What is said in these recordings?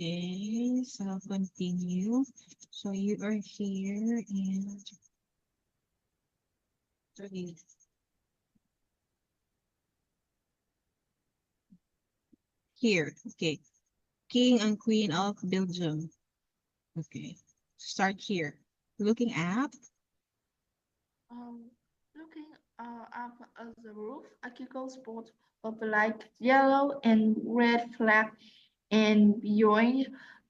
Okay, so I'll continue. So you are here and okay, here. Okay. King and Queen of Belgium. Okay. Start here. Looking up. Um, Looking up at the roof, Akiko spot a black, yellow, and red flag, and beyond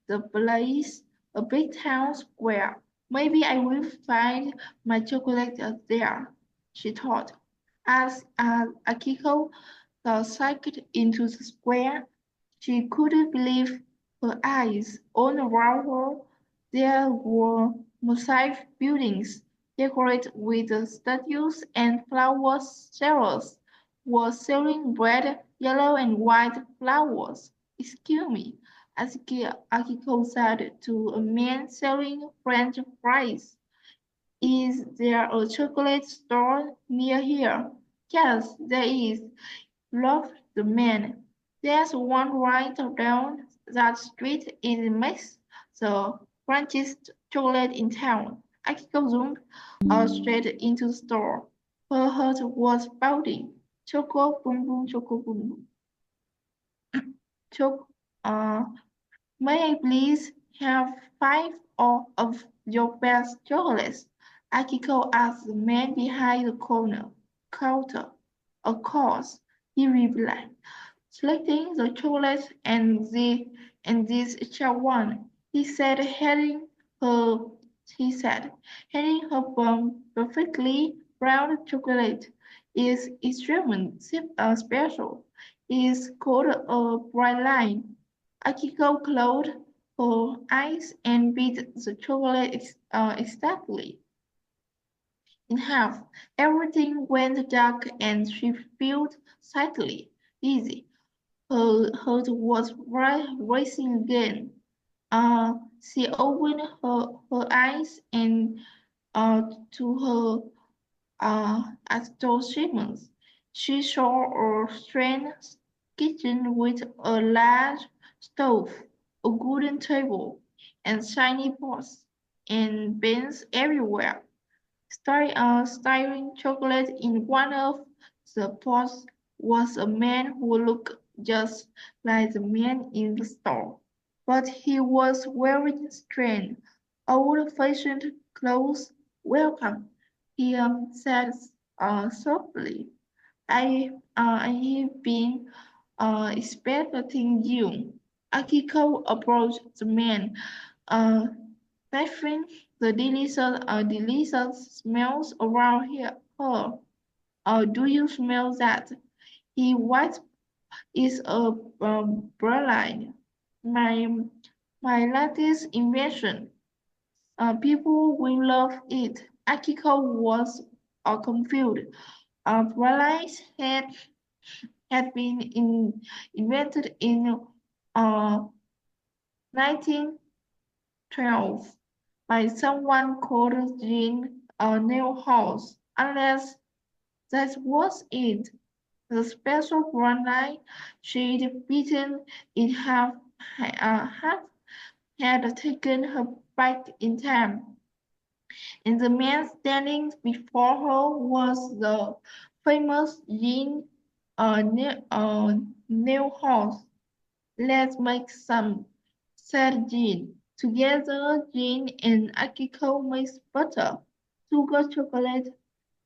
the place, a big town square. Maybe I will find my chocolate there, she thought. As Akiko cycled into the square, she couldn't believe her eyes. All around her, there were massive buildings decorated with statues and flowers. Sellers were selling red, yellow, and white flowers. Excuse me, Akiko said to a man selling French fries. Is there a chocolate store near here? Yes, there is, laughed the man. There's one right down that street. It makes the crunchiest chocolate in town. Akiko zoomed straight into the store. Her heart was pounding. Choco boom boom, choco boom boom. Choco, uh, may I please have five of your best chocolates? Akiko asked the man behind the counter. Of course, he replied, selecting the chocolate and this extra one. Her he said, handing her perfectly brown chocolate is extremely special. It's called a bright line. Akiko closed her eyes and bit the chocolate exactly in half. Everything went dark and she felt slightly dizzy. Her heart was racing again. She opened her eyes and to her astonishment, she saw a strange kitchen with a large stove, a wooden table, and shiny pots and pans everywhere. Stirring chocolate in one of the pots was a man who looked just like the man in the store, but he was wearing strange, old-fashioned clothes. Welcome, he said softly. I've been expecting you. Akiko approached the man, uh, sniffing the delicious smells around her. Do you smell that? He what is a Berlin? My my latest invention. People will love it. Akiko was confused. Berlin had been invented in uh, 1912 by someone called Jean Neuhaus. Unless that was it, the special Berlin she'd beaten in half had taken her back in time, and the man standing before her was the famous Jean Neuhaus. "Let's make some," said Jean. Together Jean and Akiko mixed butter, sugar, chocolate,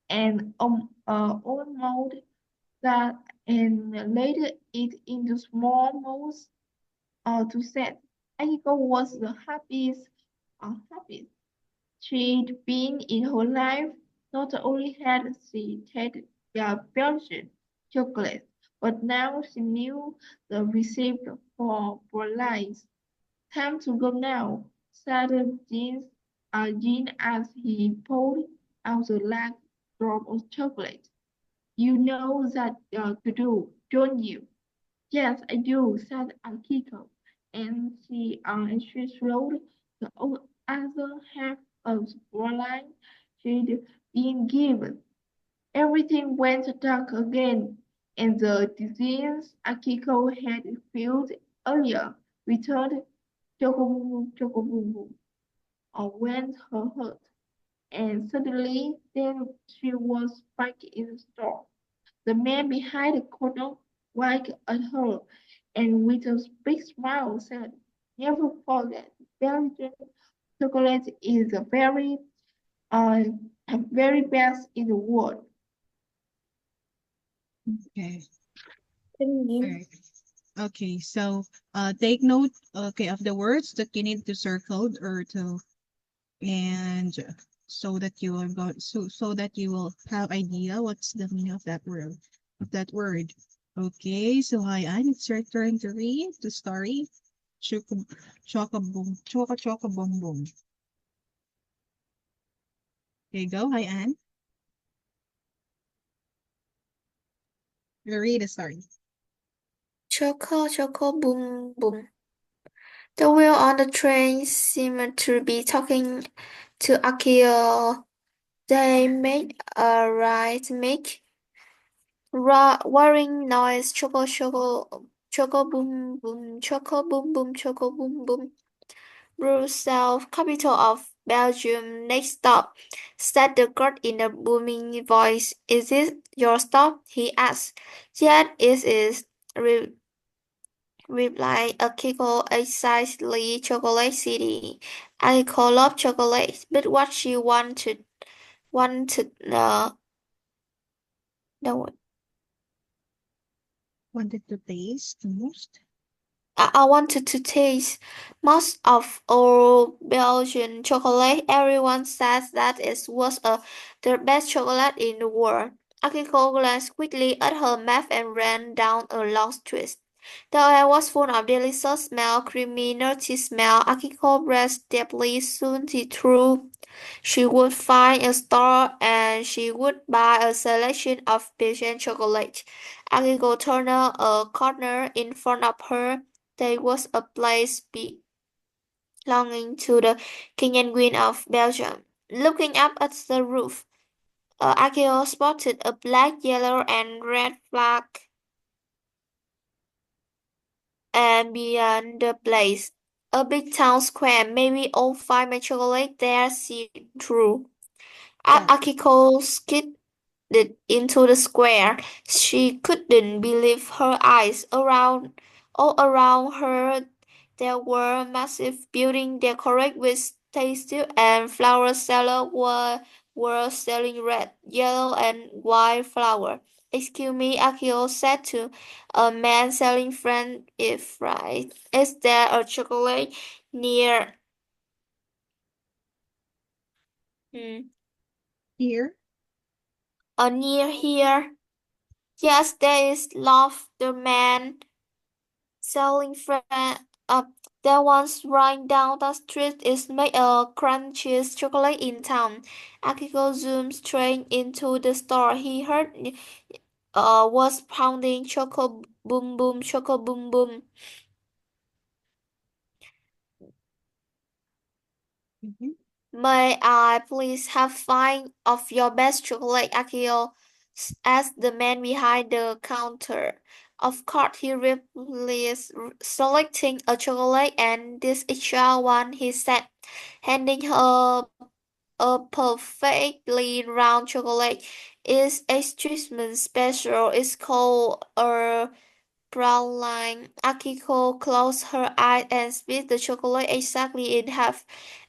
and almond that and laid it into small molds to set. Akiko was the happiest she'd been in her life. Not only had she tasted their Belgian chocolate, but now she knew the recipe for Berlines. "Time to go now," said Jean as he pulled out the last drop of chocolate. "You know that to do, don't you?" "Yes, I do," said Akiko, and she swallowed the other half of the Berline she'd been given. Everything went dark again, and the disease Akiko had felt earlier returned. choco boom boom, went her heart, and suddenly there she was back in the store. The man behind the counter winked at her, and with a big smile said, "Never forget, Belgian chocolate is uh, very best in the world." Okay. All Continue. right. Okay. So, take note, okay, of the words that you need to circle or to, and so that you are going, so that you will have idea what's the meaning of that word. Okay. So, hi, Anne. It's your turn to read the story. Choco, choco boom, choco boom boom. There you go. Hi, Anne. You read the story. Choco, choco, boom, boom. The wheel on the train seemed to be talking to Akio. They made a rhythmic, whirring noise. Choco, choco, choco, boom, boom, choco, boom, boom, choco, boom, boom. Brussels, capital of Belgium. Next stop, said the guard in a booming voice. Is this your stop? He asked. Yes, it is, replied Akiko excitedly. Chocolate City. Akiko loved chocolate, but what she wanted, no, Wanted to taste the most. I wanted to taste most of all Belgian chocolate. Everyone says that it was the best chocolate in the world. Akiko glanced quickly at her map and ran down a long street. The air was full of delicious smell, creamy, nutty smell. Akiko breathed deeply. Soon she would find a store and she would buy a selection of Belgian chocolate. Akiko turned a corner in front of her. There was a place belonging to the king and queen of Belgium. Looking up at the roof, Akio spotted a black, yellow, and red flag, and beyond the place, a big town square. Maybe all find my chocolate there see through. Stop. Akiko skipped into the square. She couldn't believe her eyes. All around her, there were massive buildings decorated with statues and flower sellers were selling red, yellow, and white flower. Excuse me, Akio said to a man selling French fries. Is there a chocolate near? Hmm, Here. near here? Yes, there is, laughed the man selling uh, there once right down the street is made a crunchiest chocolate in town. Akiko zoomed straight into the store. He heard was pounding choco boom boom, choco boom boom. Mhm. May I please have five of your best chocolate, Akio? Asked the man behind the counter. Of course, he replied, selecting a chocolate and this extra one, he said, handing her a perfectly round chocolate. It's extremely special. It's called a praline. Akiko closed her eyes and split the chocolate exactly in half.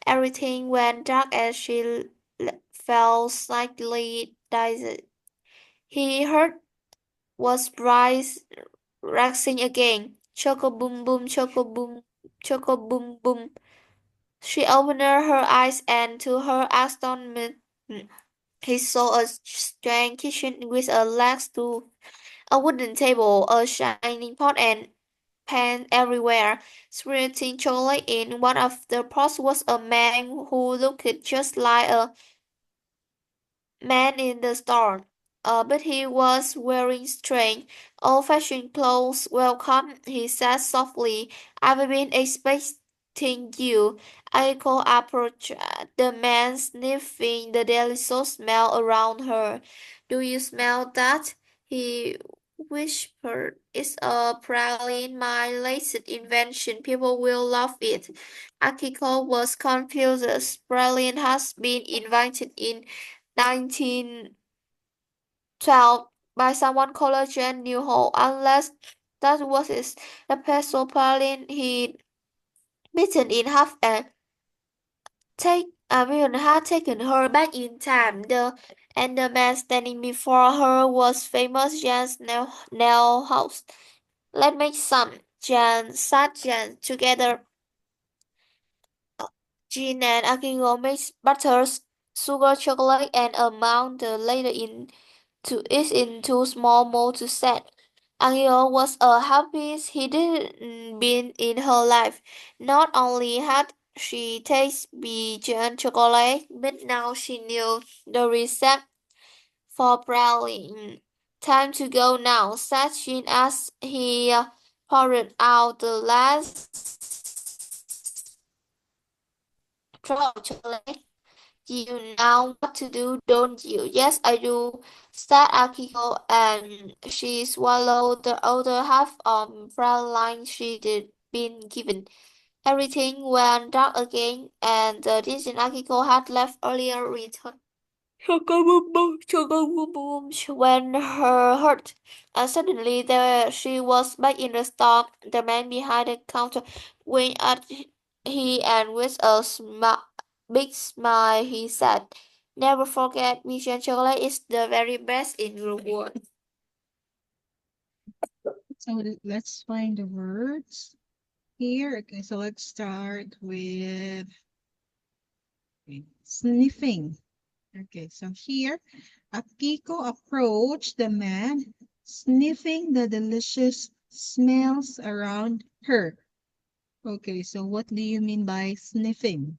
Everything went dark as she felt slightly dizzy. He heard was Bryce racing again. Choco boom boom, choco boom, choco boom boom. She opened her eyes and to her astonishment, he saw a strange kitchen with a large stool, a wooden table, a shining pot, and pan everywhere. Spreading chocolate in one of the pots was a man who looked just like a man in the store. But he was wearing strange, old-fashioned clothes. Welcome, he said softly. I've been expecting you. I called approach the man sniffing the delicious smell around her. Do you smell that? He whispered, "It's a praline, my latest invention. People will love it." Akiko was confused. Praline has been invented in 1912 by someone called Jan Newhall. Unless that was it, the peso praline he'd bitten in half and Marion had taken her back in time. The man standing before her was famous Jan's nail house. "Let's make some." Jan sat Jan together. Jean and Akiko mixed butters, sugar, chocolate, and amount the later into it into small molds to set. Akiko was a happiest he didn't been in her life. Not only had she tasted beyond chocolate, but now she knew the recipe for praline. "Time to go now," said Jean as he poured out the last drop of chocolate. "You know what to do, don't you?" "Yes, I do," said Akiko, and she swallowed the other half of praline she'd been given. Everything went dark again, and the distant Akiko had left earlier returned. Choco boom boom, choco boom boom, when her heart, and suddenly there she was back in the store. The man behind the counter winked at he, and with a big smile, he said, "Never forget, Mission Chocolate is the very best in the world." So let's find the words here. Okay, so let's start with sniffing. Okay, so here, Akiko approached the man, sniffing the delicious smells around her. Okay, so what do you mean by sniffing?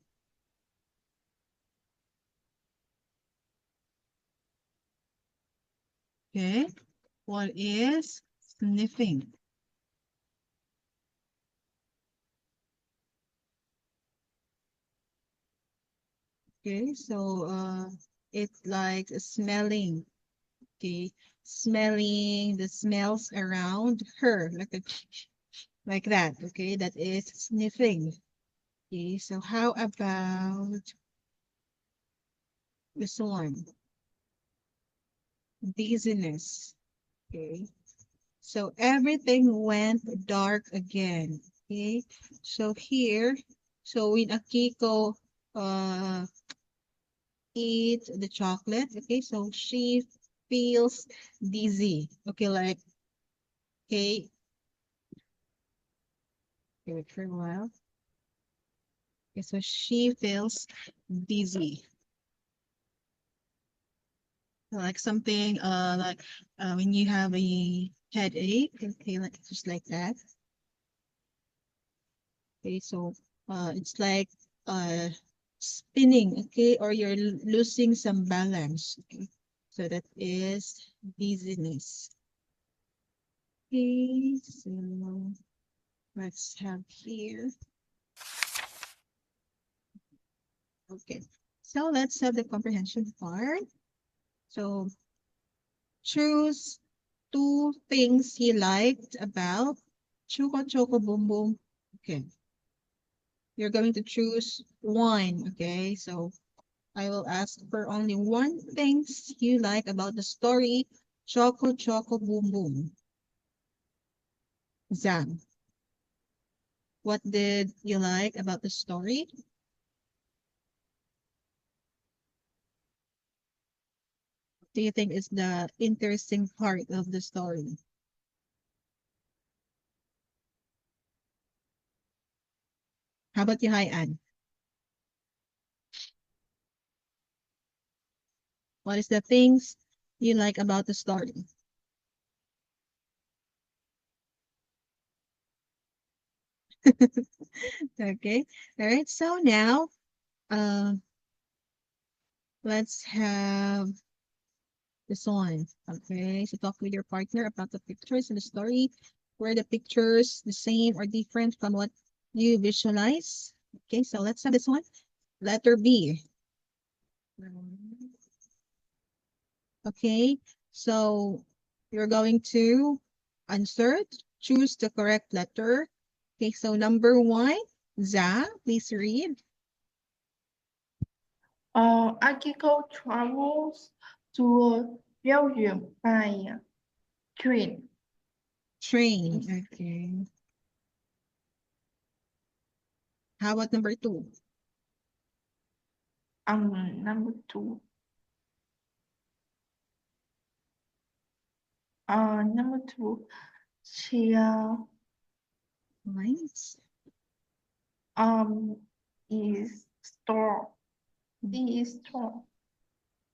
Okay, what is sniffing? Okay, so it's like smelling. Okay, smelling the smells around her, like that. Okay, that is sniffing. Okay, so how about this one? Dizziness. Okay, so everything went dark again. Okay, so here, so when Akiko uh eat the chocolate, okay, so she feels dizzy. Okay, like okay, give it for a while. Okay, so she feels dizzy. Like something like when you have a headache, okay, like just like that. Okay, so it's like uh spinning, okay, or you're losing some balance. Okay, so that is dizziness. Okay, so let's have here. Okay, so let's have the comprehension part. So choose two things he liked about Choco Choco Boom Boom. Okay, you're going to choose one. Okay, so I will ask for only one things you like about the story Choco Choco Boom Boom. Zam, what did you like about the story? Do you think is the interesting part of the story? How about you, Hi Ann? What is the things you like about the story? Okay, all right. So now, uh, let's have this one. Okay, so talk with your partner about the pictures in the story. Were the pictures the same or different from what you visualize? Okay, so let's have this one. Letter B. Okay, so You're going to answer. Choose the correct letter. Okay, so number one, Za, please read. Akiko travels to Belgium by train. Train. Okay. How about number two? Number two. Number two, she Nice. is store. She is store.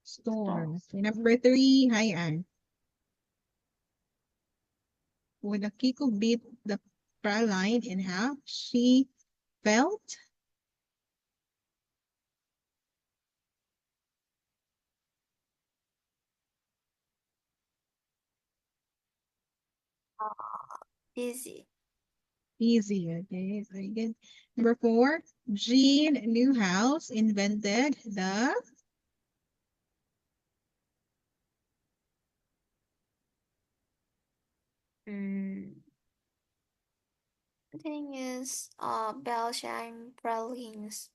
Storm. Okay, number three, Hai Anh. When Akiko beat the praline in half, she felt. Easy. Easy, okay, very good. Number four, Jean Newhouse invented the Mm, I think is Belgian pralines.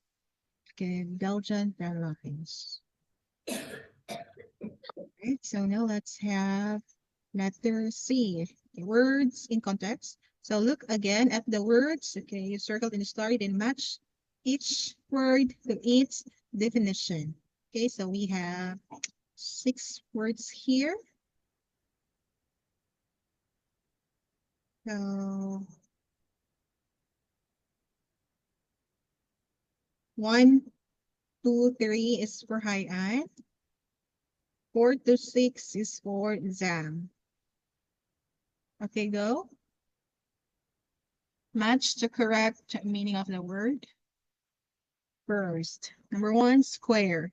okay, Belgian Airlines. Right, so now let's have letter C. Okay, words in context. So look again at the words. Okay, you circled in the story, then match each word to its definition. Okay, so we have 6 words here. So 1, 2, 3 is for Hai An. 4 to 6 is for Zam. Okay, go. Match the correct meaning of the word. First, number 1, square.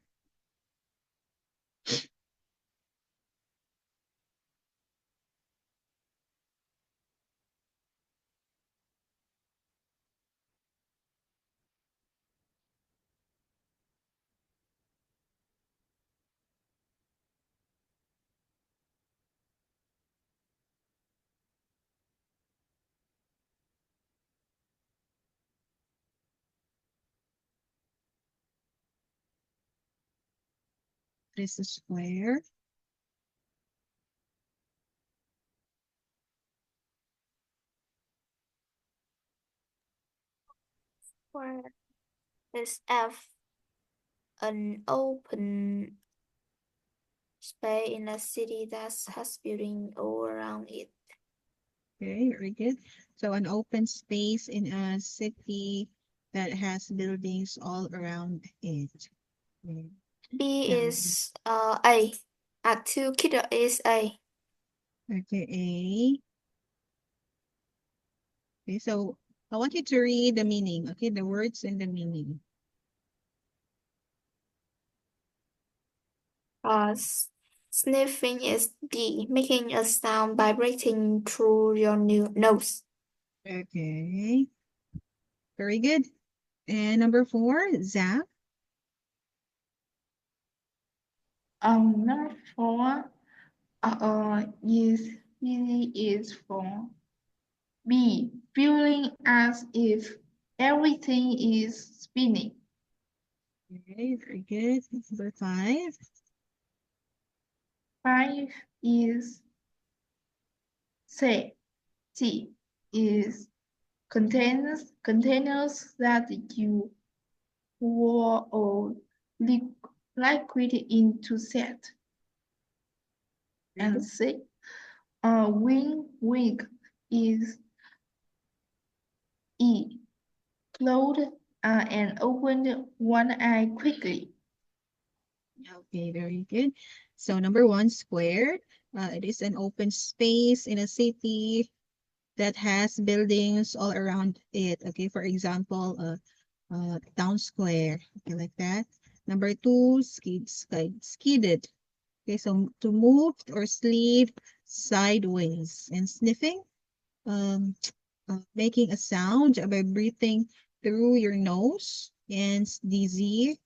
This is square. Where is F an open space in a city that has building all around it? Okay, very good. So an open space in a city that has buildings all around it. Okay. B Now, is A. Two kiddo is A. okay, okay, so I want you to read the meaning, okay, the words and the meaning. Sniffing is D, making a sound vibrating through your nose. Okay, very good. And number 4, Zap. Number four, is really is for B, feeling as if everything is spinning. Okay, very good. Number 5. Five is say, T is containers that you pour or liquid into set. Very And good. C, wing is E, closed and opened one eye quickly. Okay, very good. So number 1, square. It is an open space in a city that has buildings all around it. Okay, for example, town square. Okay, like that. Number 2, skidded. Okay, so to move or slide sideways. And sniffing, um, making a sound by breathing through your nose. And dizzy,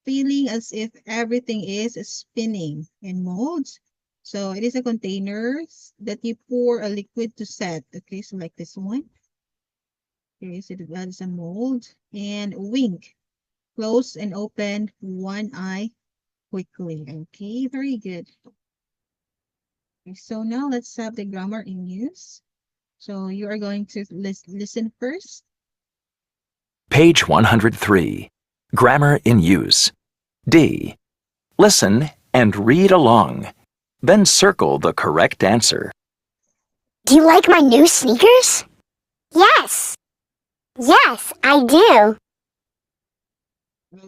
feeling as if everything is spinning. And modes, So it is a container that you pour a liquid to set. Okay, so like this one. Okay, so that is a mold. And wink. Close and open one eye quickly. Okay, very good. Okay, so now let's have the grammar in use. So you are going to listen first. Page 103. Grammar in use. D. Listen and read along. Then circle the correct answer. Do you like my new sneakers? Yes. Yes, I do.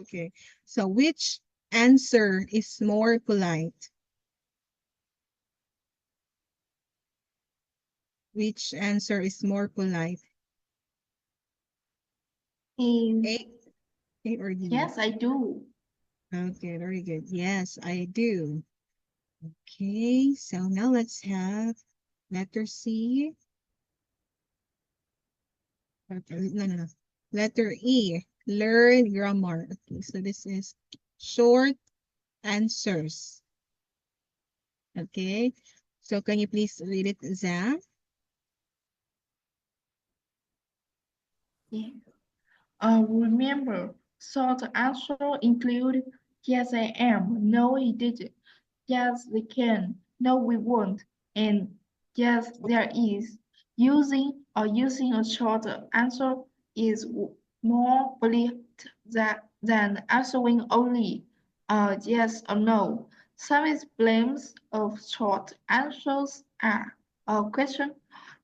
Okay, so which answer is more polite? Which answer is more polite? And A, A or D? yes, I do. Okay, very good. Yes, I do. Okay, so now let's have letter C. No, no, no. Letter E. Learn grammar. Okay, so this is short answers. Okay, so can you please read it, Zach? Yeah. Remember, short answer include yes, I am. No, he didn't. Yes, they can. No, we won't. And yes, there is. Using a short answer is more polite than answering only yes or no. Some examples of short answers are a question: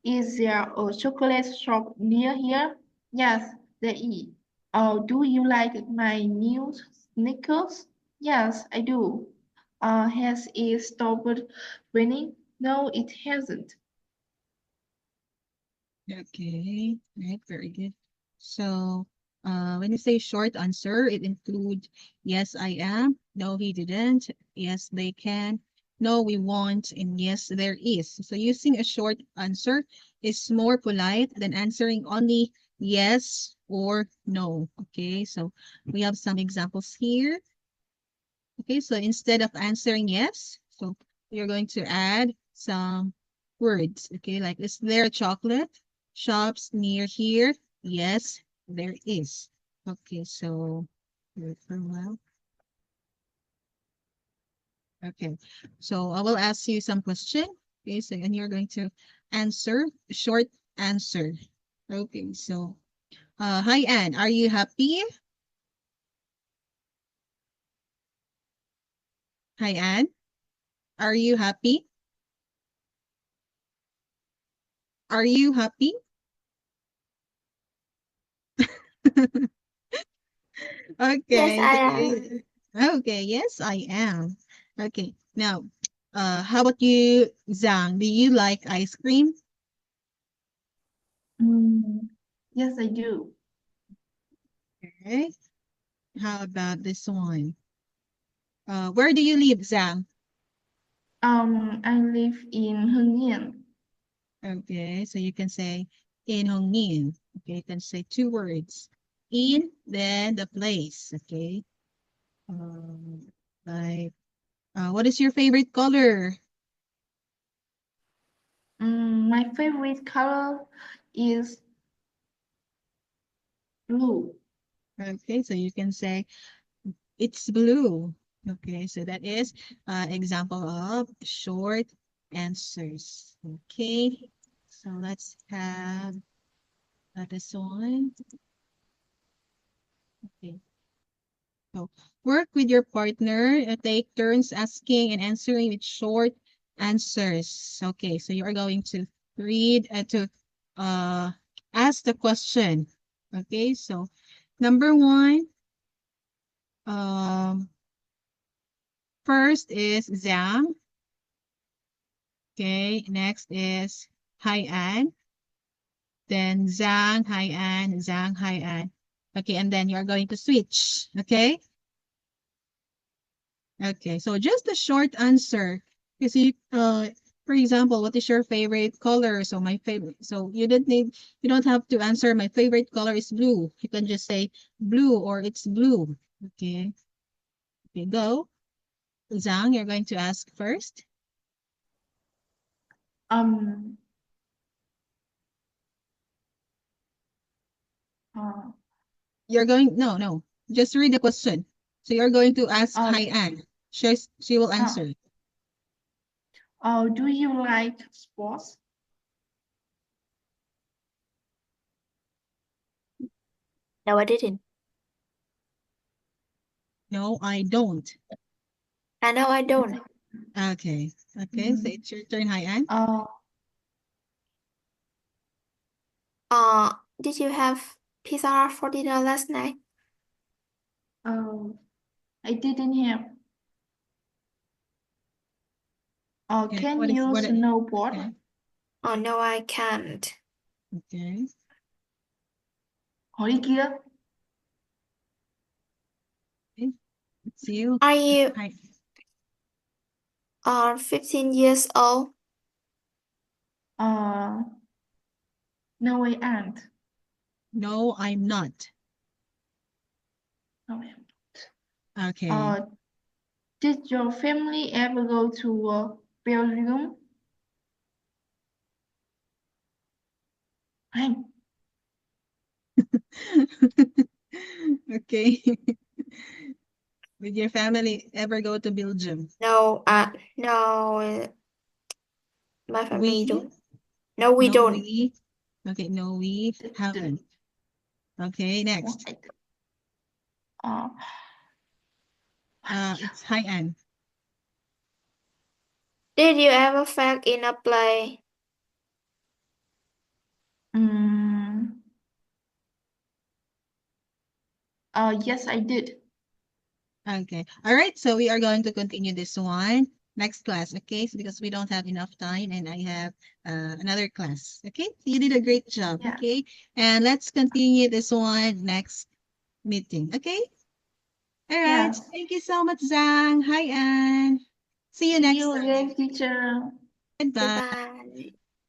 is there a chocolate shop near here? Yes, there is. Do you like my new sneakers? Yes, I do. Has it stopped raining? No, it hasn't. Okay, right, very good. So, when you say short answer, it includes yes, I am, no, he didn't, yes, they can, no, we won't, and yes, there is. So, using a short answer is more polite than answering only yes or no. Okay, so we have some examples here. Okay, so instead of answering yes, so you're going to add some words. Okay, like is there a chocolate shops near here? Yes, there is. Okay, so wait for a while. Okay, so I will ask you some question. Okay, so and you're going to answer short answer. Okay, so hi Anne, are you happy? Hi Anne, are you happy? Are you happy? Yes, Okay, I very am. good. Okay, yes, I am. Okay, now, how about you, Zhang? Do you like ice cream? Mm, yes, I do. Okay, how about this one? Where do you live, Zhang? I live in Hưng Yên. Okay, so you can say in Hong Ninh. Okay, you can say two words. In, then the place. Okay. Like, what is your favorite color? My favorite color is blue. Okay, so you can say it's blue. Okay, so that is example of short answers. Okay, so let's have this one. Okay, so work with your partner. Take turns asking and answering with short answers. Okay, so you are going to read to uh, ask the question. Okay, so number one, um, first is Zhang. Okay, next is Hai An. Then Zhang, Hai An, Zhang, Hai An. Okay, and then you're going to switch. Okay? Okay, so just a short answer. Because for example, what is your favorite color? So my favorite. So you don't have to answer my favorite color is blue. You can just say blue or it's blue. Okay. Okay, go. Zhang, you're going to ask first. Um. Uh, You're going, no, just read the question. So you're going to ask uh, Hai Anh. She will uh, answer. do you like sports? No, I didn't. No, I don't. I know I don't. Okay. Okay, so it's your turn, Hai Anh. Did you have pizza for dinner last night? I didn't have. Okay, Can what is you what? snowboard? Okay. Oh no, I can't. Okay. Hỏi đi kia. Okay. It's you. Are you Hi. 15 years old? No, I aren't. No, I'm not. No, I am. Okay. Did your family ever go to Belgium? Anh, Okay. Did your family ever go to Belgium? No, no, my family We? don't. No, we No, don't. we. Okay, no, we did- haven't. Okay, next. It's Hai Anh. Did you ever fail in a play? Yes, I did. Okay. All right. So we are going to continue this one next class. Okay. So because we don't have enough time and I have another class. Okay. You did a great job. Yeah. Okay. And let's continue this one next meeting. Okay. All right. Yes. Thank you so much, Zhang. Hi, Anne. See you See next you time. again, teacher. Goodbye. Goodbye.